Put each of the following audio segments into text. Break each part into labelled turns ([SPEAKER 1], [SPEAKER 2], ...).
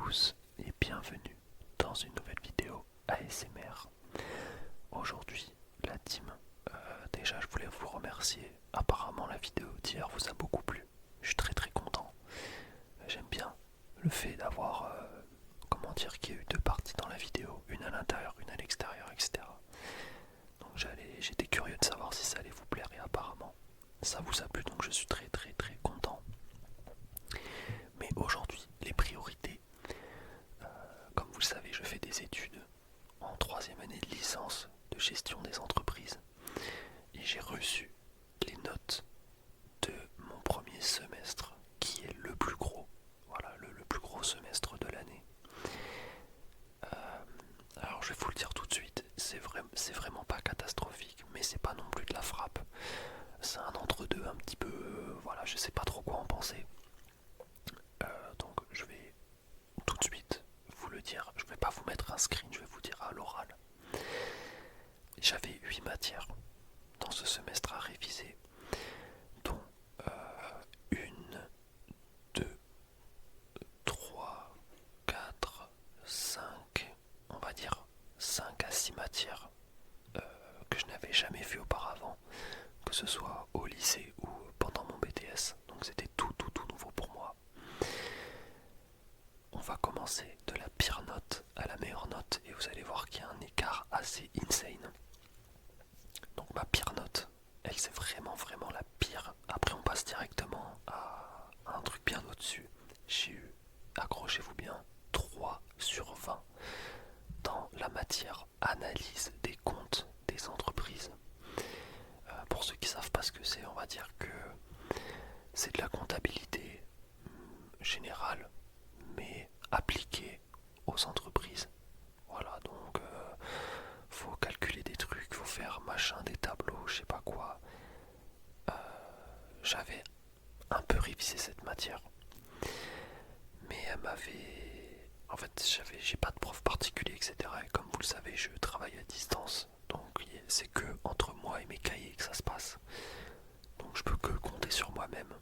[SPEAKER 1] tous et bienvenue dans une nouvelle vidéo ASMR. Aujourd'hui, la team, déjà je voulais vous remercier. Apparemment la vidéo d'hier vous a beaucoup plu. Je suis très content. J'aime bien le fait d'avoir, qu'il y a eu deux parties dans la vidéo, une à l'intérieur, une à l'extérieur, etc. Donc j'étais curieux de savoir si ça allait vous plaire et apparemment ça vous a plu, donc je suis très content. Mais aujourd'hui, les priorités, comme vous le savez, je fais des études en troisième année de licence de gestion des entreprises et j'ai reçu les notes de mon premier semestre qui est le plus gros, voilà, le plus gros semestre de l'année. Alors je vais vous le dire tout de suite, c'est vraiment pas catastrophique, mais c'est pas non plus de la frappe. C'est un entre-deux un petit peu, voilà, je sais pas trop quoi en penser. Donc je vais tout de suite vous le dire, je vais pas vous mettre un screen, je vais vous dire à l'oral. J'avais 8 matières dans ce semestre à réviser, dont une, deux, trois, quatre, cinq, on va dire 5 à 6 matières que je n'avais jamais vues auparavant, que ce soit au lycée ou pendant mon BTS, donc c'était tout nouveau pour moi. On va commencer de la pire note à la meilleure note et vous allez voir qu'il y a un écart assez insane. Donc ma pire note, elle c'est vraiment la pire. Après on passe directement à un truc bien au-dessus. J'ai eu, accrochez-vous bien, 3 sur 20 dans la matière analyse des comptes des entreprises. Pour ceux qui ne savent pas ce que c'est, on va dire que c'est de la comptabilité générale mais appliquée aux entreprises. Voilà, donc faut calculer des trucs, faut faire machin, des tableaux, je sais pas quoi. J'avais un peu révisé cette matière, mais elle m'avait... En fait, j'ai pas de prof particulier, etc. Et comme vous le savez, je travaille à distance, donc c'est que entre moi et mes cahiers que ça se passe. Donc je peux que compter sur moi-même.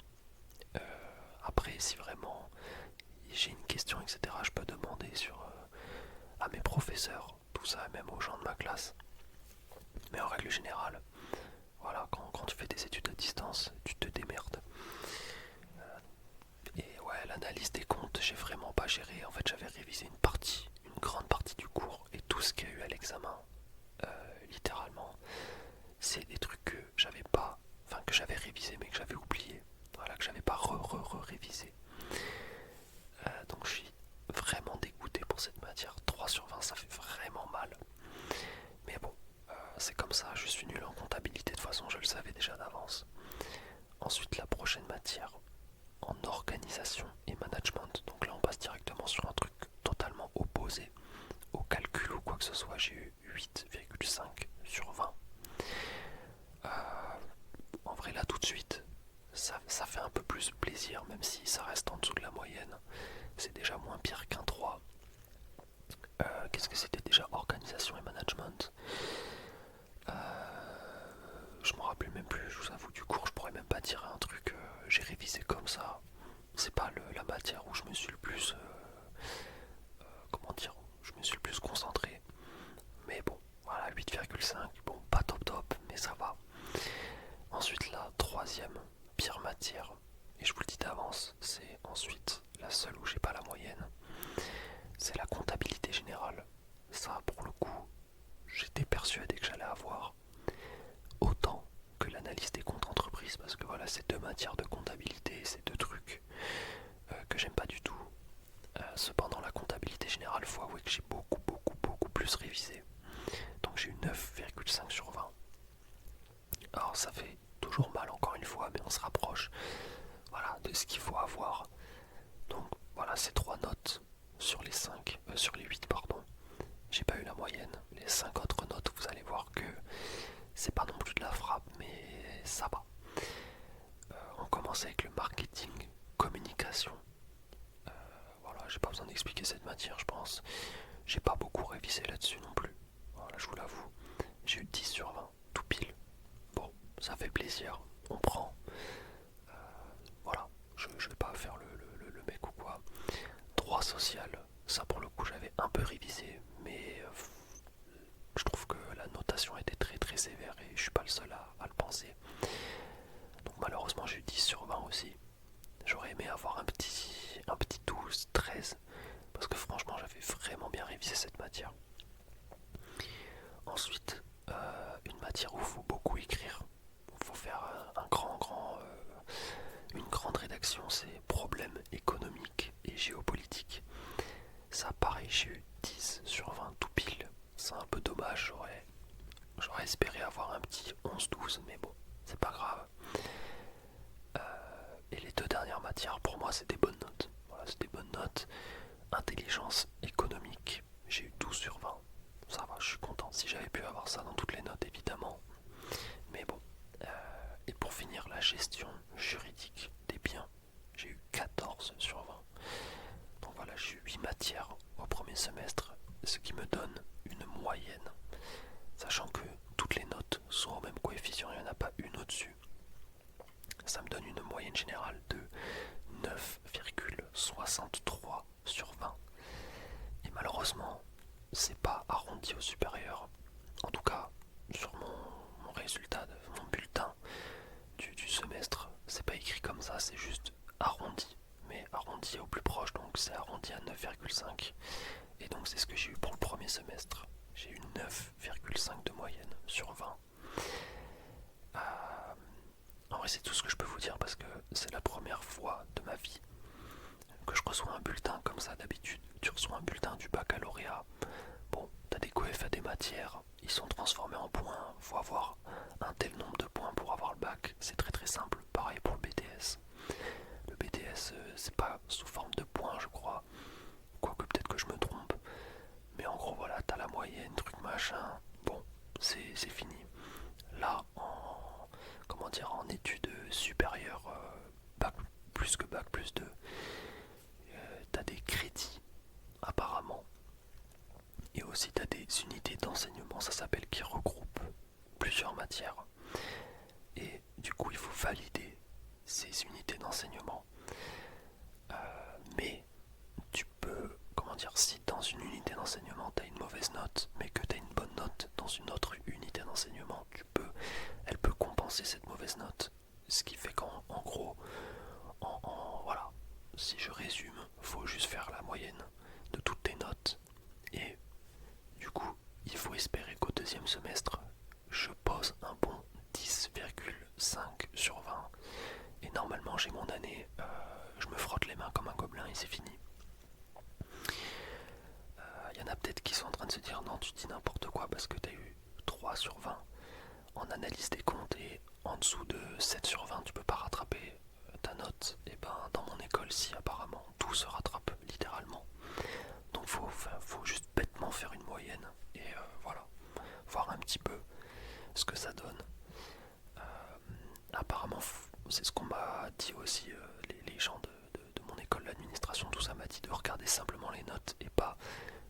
[SPEAKER 1] Après, si vraiment j'ai une question, etc., je peux demander à mes professeurs, tout ça, même aux gens de ma classe. Mais en règle générale, voilà, quand tu fais des études à distance, tu te démerdes. Et ouais, l'analyse des comptes, j'ai vraiment pas géré. En fait, j'avais révisé une grande partie du cours, et tout ce qu'il y a eu à l'examen, littéralement, c'est des trucs que j'avais pas, enfin que j'avais révisé mais que j'avais oublié. Voilà, que j'avais pas révisé. Donc je suis vraiment dégoûté pour cette matière. 3 sur 20, ça fait vraiment mal. Mais bon, c'est comme ça, je suis nul en comptabilité, de toute façon je le savais déjà d'avance. Ensuite, la prochaine matière, en organisation et management. Donc là on passe directement sur un truc totalement opposé au calcul ou quoi que ce soit. J'ai eu 8,5 sur 20. En vrai là tout de suite, ça fait un peu plus plaisir, même si ça reste en dessous de la moyenne. C'est déjà moins pire qu'un 3. Qu'est-ce que c'était déjà? Organisation et management. Je me rappelle même plus, je vous avoue, du cours, je pourrais même pas dire un truc. J'ai révisé comme ça. C'est pas la matière où je me suis le plus. Je me suis le plus concentré. Mais bon, voilà, 8,5. Bon, pas top, mais ça va. Ensuite, la troisième pire matière, et je vous le dis d'avance, c'est ensuite la seule où j'ai pas la moyenne, c'est la comptabilité générale. Ça, pour le coup, j'étais persuadé que j'allais avoir autant que l'analyse des comptes entreprises, parce que voilà, c'est deux matières de comptabilité, c'est deux trucs que j'aime pas du tout. Cependant, la comptabilité générale, faut avouer que j'ai beaucoup plus révisé. Donc j'ai eu 9,5 sur 20. Alors ça fait toujours mal encore une fois, mais on se rapproche, voilà, de ce qu'il faut avoir. Donc voilà, ces 3 notes sur les 5, sur les 8 pardon. J'ai pas eu la moyenne. Les 5 autres notes, vous allez voir que c'est pas non plus de la frappe, mais ça va. On commence avec le marketing, communication. Voilà, j'ai pas besoin d'expliquer cette matière, je pense. J'ai pas beaucoup révisé là-dessus non plus. Voilà, je vous l'avoue. J'ai eu 10 sur 20, tout pile. Bon, ça fait plaisir, on prend. Voilà, je vais pas faire le mec ou quoi. Droit social, Ça pour le coup j'avais un peu révisé, mais je trouve que la notation était très très sévère et je suis pas le seul à le penser. Donc malheureusement j'ai eu 10 sur 20 aussi. J'aurais aimé avoir un petit 12, 13, parce que franchement j'avais vraiment bien révisé cette matière. Ensuite, une matière où il faut beaucoup écrire, où il faut faire une grande rédaction, c'est problèmes économiques et géopolitiques. Ça pareil, j'ai eu 10 sur 20 tout pile. C'est un peu dommage, j'aurais espéré avoir un petit 11-12, mais bon, c'est pas grave. Et les deux dernières matières, pour moi, c'est des bonnes notes. Voilà, c'est des bonnes notes. Intelligence économique, j'ai eu 12 sur 20. Ça va, je suis content. Si j'avais pu avoir ça dans toutes les notes, évidemment. Mais bon. Et pour finir, la gestion juridique des biens, j'ai eu 14 sur 20. Donc voilà, j'ai eu 8 matières au premier semestre, ce qui me donne une moyenne. Sachant que toutes les notes sont au même coefficient, il n'y en a pas une au-dessus. Ça me donne une moyenne générale de 9,63 sur 20. Et malheureusement, c'est pas arrondi au supérieur. En tout cas, sur mon résultat, mon bulletin du semestre, c'est pas écrit comme ça, c'est juste arrondi. Mais arrondi au plus proche, donc c'est arrondi à 9,5. Et donc c'est ce que j'ai eu pour le premier semestre. J'ai eu 9,5 de moyenne sur 20. En vrai, c'est tout ce que je peux vous dire parce que c'est la première fois de ma vie que je reçois un bulletin comme ça. D'habitude, tu reçois un bulletin du baccalauréat. Bon, t'as des coefs à des matières, ils sont transformés en points. Faut avoir un tel nombre de points pour avoir le bac. C'est très très simple. Pareil pour le BTS. Le BTS, c'est pas sous forme de points, je crois. Quoique peut-être que je me trompe. Mais en gros, voilà, t'as la moyenne, truc machin. Bon, c'est fini. Là, en études supérieures, bac plus que bac plus 2, t'as des crédits apparemment. Et aussi t'as des unités d'enseignement, ça s'appelle, qui regroupent plusieurs matières. Et du coup, il faut valider ces unités d'enseignement. Mais tu peux, si dans une unité d'enseignement tu as une mauvaise note, mais que tu as une bonne note dans une autre unité d'enseignement, elle peut compenser cette mauvaise note. Ce qui fait qu'en gros, voilà, si je résume, faut juste faire la moyenne de toutes tes notes. Et du coup, il faut espérer qu'au deuxième semestre, je pose un bon 10,5 sur 20. Et normalement, j'ai mon année, je me frotte les mains comme un gobelin et c'est fini. Il y en a peut-être qui sont en train de se dire non, tu dis n'importe quoi parce que tu as eu 3 sur 20 en analyse des comptes et en dessous de 7 sur 20 tu peux pas rattraper ta note. Et ben dans mon école, si, apparemment tout se rattrape littéralement. Donc faut juste bêtement faire une moyenne et voilà, voir un petit peu ce que ça donne. Apparemment c'est ce qu'on m'a dit aussi, les gens de mon école d'administration, tout ça m'a dit de regarder simplement les notes et pas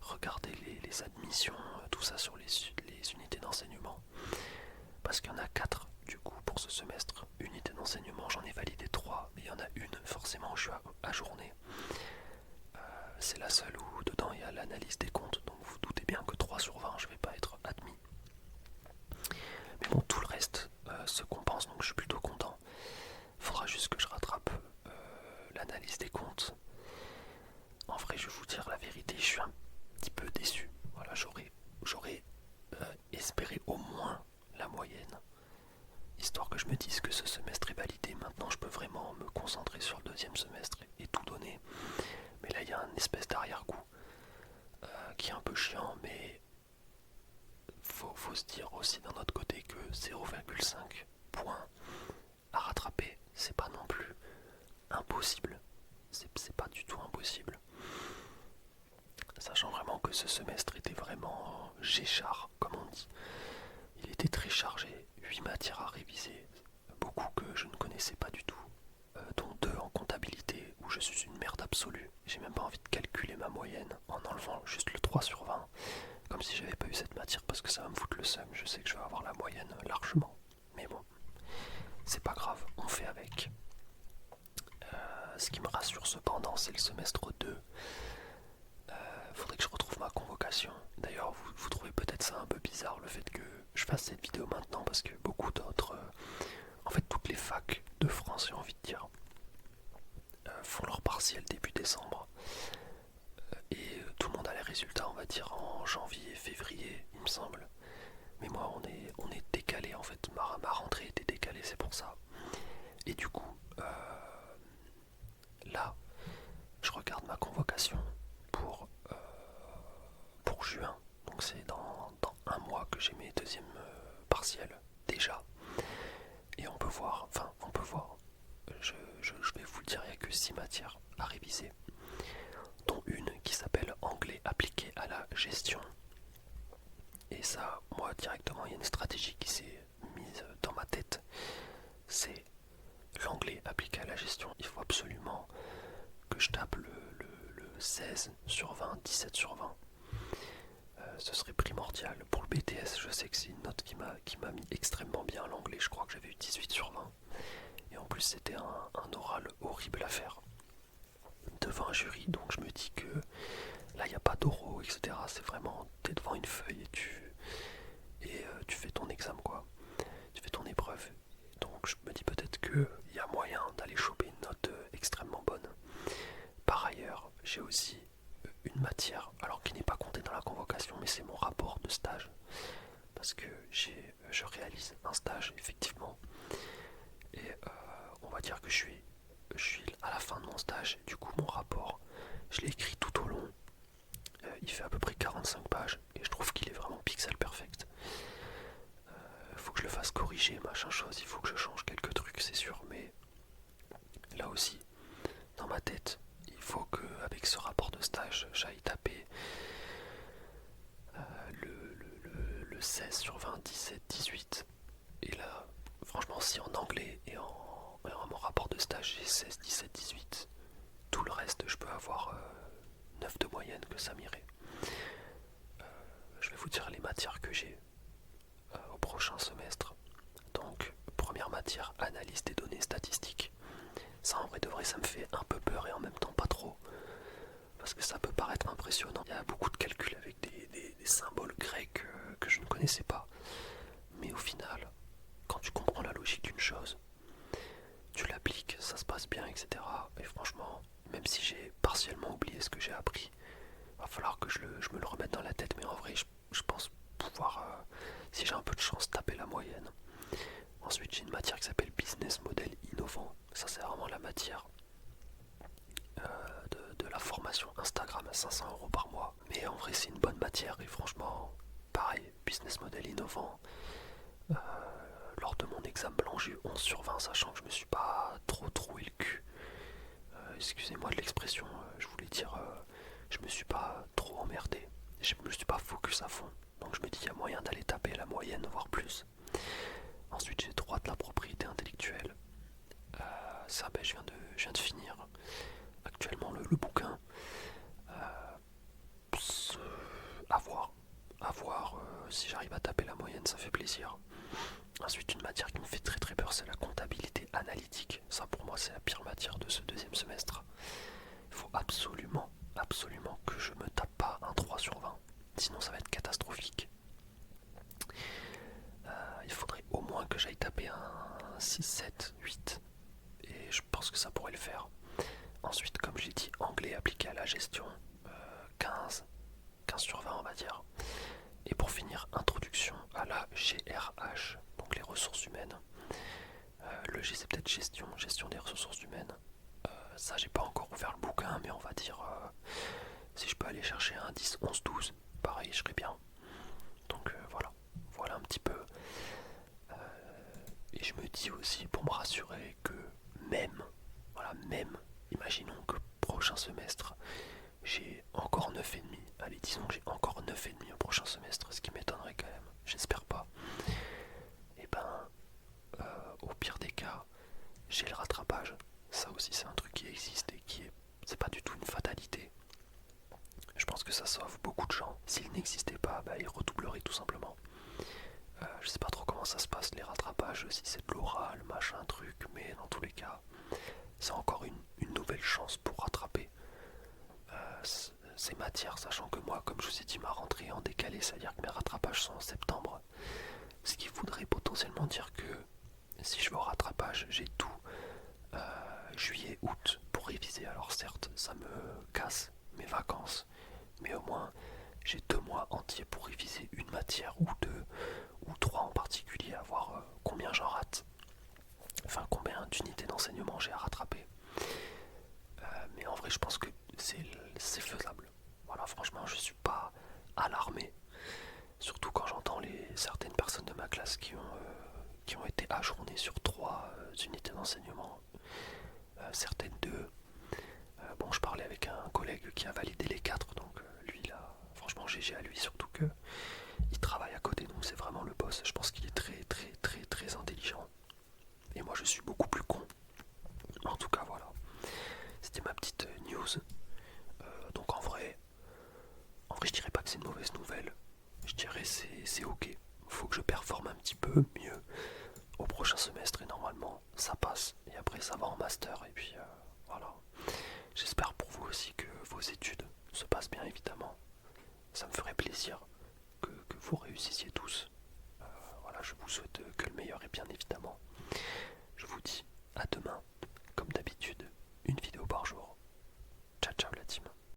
[SPEAKER 1] regarder les admissions, tout ça sur les unités d'enseignement. Parce qu'il y en a 4 du coup pour ce semestre. Unités d'enseignement, j'en ai validé 3, mais il y en a une forcément où je suis à journée. C'est la seule où dedans il y a l'analyse des comptes, donc vous doutez bien que 3 sur 20 je vais pas être admis. Mais bon, tout le reste se compense, donc je suis plutôt content. Faudra juste que je rattrape l'analyse des comptes. En vrai, je vais vous dire la vérité, je suis un petit peu déçu. Voilà, j'aurais espéré au moins la moyenne, histoire que je me dise que ce semestre est validé. Maintenant, je peux vraiment me concentrer sur le deuxième semestre et tout donner. Mais là, il y a un espèce d'arrière-goût qui est un peu chiant, mais faut se dire aussi d'un autre côté que 0,5 points à rattraper, c'est pas non plus impossible. C'est pas du tout impossible. Sachant vraiment que ce semestre était vraiment géchard, comme on dit. Il était très chargé, 8 matières à réviser, beaucoup que je ne connaissais pas du tout, dont 2 en comptabilité, où je suis une merde absolue. J'ai même pas envie de calculer ma moyenne en enlevant juste le 3 sur 20, comme si j'avais pas eu cette matière, parce que ça va me foutre le seum. Je sais que je vais avoir la moyenne largement, mais bon, c'est pas grave, on fait avec. Ce qui me rassure cependant, c'est le semestre 2. bizarre le fait que je fasse cette vidéo maintenant parce que beaucoup d'autres, en fait toutes les facs de France, j'ai envie de dire, font leur partiel début décembre. Et tout le monde a les résultats, on va dire, en janvier, février, il me semble. Mais moi, on est décalé en fait. Ma rentrée était décalée, c'est pour ça. Et du coup, là, je regarde ma convocation pour juin. Donc c'est dans un mois que j'ai mes deuxièmes partiels déjà. Et on peut voir, je vais vous le dire, il n'y a que 6 matières à réviser, dont une qui s'appelle anglais appliqué à la gestion. Et ça, moi directement, il y a une stratégie qui s'est mise dans ma tête. C'est l'anglais appliqué à la gestion. Il faut absolument que je tape le 16 sur 20, 17 sur 20. Ce serait primordial. Pour le BTS, je sais que c'est une note qui m'a mis extrêmement bien à l'anglais. Je crois que j'avais eu 18 sur 20. Et en plus, c'était un oral horrible à faire devant un jury. Donc je me dis que là, il n'y a pas d'oraux, etc. C'est vraiment, t'es devant une feuille et tu fais ton examen, quoi. Tu fais ton épreuve. Donc je me dis peut-être qu'il y a moyen d'aller choper une note extrêmement bonne. Par ailleurs, j'ai aussi une matière, alors qui n'est pas comptée dans la convocation, mais c'est mon rapport de stage. Parce que je réalise un stage, effectivement. Et on va dire que je suis à la fin de mon stage. Du coup, mon rapport, je l'ai écrit tout au long. Il fait à peu près 45 pages. Et je trouve qu'il est vraiment pixel perfect. Faut que je le fasse corriger, machin chose. Il faut que je change quelques trucs, c'est sûr. Mais là aussi, dans ma tête, il faut qu'avec ce rapport de stage, j'aille taper le 16 sur 20, 17, 18. Et là, franchement, si en anglais et en mon rapport de stage j'ai 16, 17, 18, tout le reste, je peux avoir 9 de moyenne, que ça m'irait. Je vais vous dire les matières que j'ai au prochain semestre. Donc, première matière, analyse des données statistiques. Ça, en vrai de vrai, ça me fait un peu peur et en même temps pas trop. Parce que ça peut paraître impressionnant. Il y a beaucoup de calculs avec des symboles grecs que je ne connaissais pas. Mais au final, quand tu comprends la logique d'une chose, tu l'appliques, ça se passe bien, etc. Et franchement, même si j'ai partiellement oublié ce que j'ai appris, va falloir que je me le remette dans la tête. Mais en vrai, je pense pouvoir, si j'ai un peu de chance, taper la moyenne. Ensuite, j'ai une matière qui s'appelle Business Model Innovant. Ça, c'est vraiment la matière de la formation Instagram à 500 € par mois. Mais en vrai, c'est une bonne matière et franchement, pareil, Business Model Innovant. Lors de mon examen blanc, j'ai eu 11 sur 20, sachant que je me suis pas trop troué le cul. Excusez-moi de l'expression, je voulais dire, je me suis pas trop emmerdé. Je me suis pas focus à fond. Donc je me dis qu'il y a moyen d'aller taper la moyenne, voire plus. Ensuite, j'ai droit de la propriété intellectuelle. Ça, je viens de finir actuellement le bouquin. À voir si j'arrive à taper la moyenne, ça fait plaisir. Ensuite, une matière qui me fait très très peur, c'est la comptabilité analytique. Ça, pour moi, c'est la pire matière de ce deuxième semestre. Il faut absolument que je me tape pas un 3 sur 20. Sinon, ça va être catastrophique. Il faudrait au moins que j'aille taper un 6, 7, 8. Et je pense que ça pourrait le faire. Ensuite, comme j'ai dit, anglais appliqué à la gestion, 15 sur 20, on va dire. Et pour finir, introduction à la GRH, donc les ressources humaines. Le G, c'est peut-être gestion des ressources humaines. Ça, j'ai pas encore ouvert le bouquin, mais on va dire si je peux aller chercher un 10, 11, 12, pareil, je serais bien. Donc voilà un petit peu. Et je me dis aussi, pour me rassurer, que même, imaginons que prochain semestre, j'ai encore 9,5. Allez, disons que j'ai encore 9,5 au prochain semestre, ce qui m'étonnerait quand même, j'espère pas. Et ben, au pire des cas, j'ai le rattrapage. Ça aussi, c'est un truc qui existe et c'est pas du tout une fatalité. Je pense que ça sauve beaucoup de gens. S'il n'existait pas, ils redoubleraient tout simplement. Je sais pas trop comment ça se passe, les rattrapages, si c'est de l'oral, machin, truc, mais dans tous les cas, c'est encore une nouvelle chance pour rattraper. ces matières, sachant que moi, comme je vous ai dit, ma rentrée est en décalé, c'est-à-dire que mes rattrapages sont en septembre. Ce qui voudrait potentiellement dire que si je vais au rattrapage, j'ai tout juillet, août pour réviser. Alors certes, ça me casse mes vacances, mais au moins j'ai 2 mois entiers pour réviser une matière ou deux, ou trois en particulier, à voir combien j'en rate. Enfin, combien d'unités d'enseignement j'ai à rattraper. Mais en vrai, je pense que c'est faisable. Voilà, franchement, je suis pas alarmé. Surtout quand j'entends certaines personnes de ma classe qui ont été ajournées sur 3 unités d'enseignement, certaines 2. Bon, je parlais avec un collègue qui a validé les 4, donc lui là, franchement GG à lui, surtout que il travaille à côté, donc c'est vraiment le boss. Je pense qu'il est très très très très intelligent. Et moi je suis beaucoup plus con. En tout cas voilà, c'était ma petite news. Donc en vrai je dirais pas que c'est une mauvaise nouvelle. Je dirais c'est ok. Faut que je performe un petit peu mieux au prochain semestre et normalement ça passe. Et après ça va en master et puis voilà. J'espère pour vous aussi que vos études se passent bien évidemment. Ça me ferait plaisir que vous réussissiez tous. Voilà, je vous souhaite que le meilleur et bien évidemment. Je vous dis à demain, comme d'habitude.